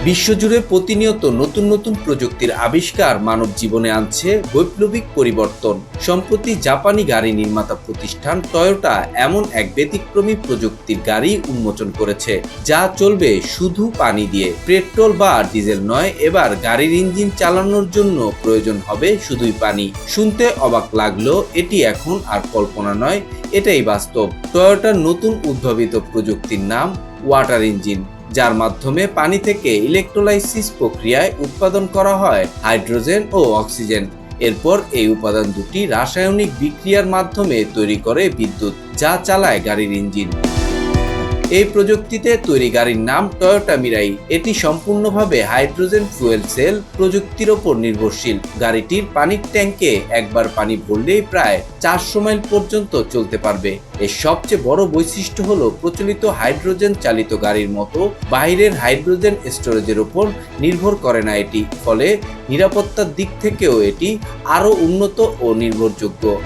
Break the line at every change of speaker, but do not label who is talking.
বিশ্বজুড়ে প্রতিনিয়ত নতুন নতুন প্রযুক্তির আবিষ্কার মানব জীবনে আনছে বৈপ্লবিক পরিবর্তন। সম্প্রতি জাপানি গাড়ি নির্মাতা প্রতিষ্ঠান টয়োটা এমন এক ব্যতিক্রমী প্রযুক্তির গাড়ি উন্মোচন করেছে, যা চলবে শুধু পানি দিয়ে, পেট্রোল বা ডিজেল নয়। এবার গাড়ির ইঞ্জিন চালানোর জন্য প্রয়োজন হবে শুধুই পানি। শুনতে অবাক লাগলো, এটি এখন আর কল্পনা নয়, এটাই বাস্তব। টয়োটার নতুন উদ্ভাবিত প্রযুক্তির নাম ওয়াটার ইঞ্জিন, যার মাধ্যমে পানি থেকে ইলেকট্রোলাইসিস প্রক্রিয়ায় উৎপাদন করা হয় হাইড্রোজেন ও অক্সিজেন। এরপর এই উপাদান দুটি রাসায়নিক বিক্রিয়ার মাধ্যমে তৈরি করে বিদ্যুৎ, যা চালায় গাড়ির ইঞ্জিন। এই প্রযুক্তিতে তৈরি গাড়ির নাম টয়োটা মিরাই। এটি সম্পূর্ণভাবে হাইড্রোজেন ফুয়েল সেল প্রযুক্তির ওপর নির্ভরশীল। গাড়িটির পানির ট্যাঙ্কে একবার পানি ভরলেই প্রায় 400 মাইল পর্যন্ত চলতে পারবে। এর সবচেয়ে বড় বৈশিষ্ট্য হলো, প্রচলিত হাইড্রোজেন চালিত গাড়ির মতো বাইরের হাইড্রোজেন স্টোরেজের উপর নির্ভর করে না এটি। ফলে নিরাপত্তার দিক থেকেও এটি আরও উন্নত ও নির্ভরযোগ্য।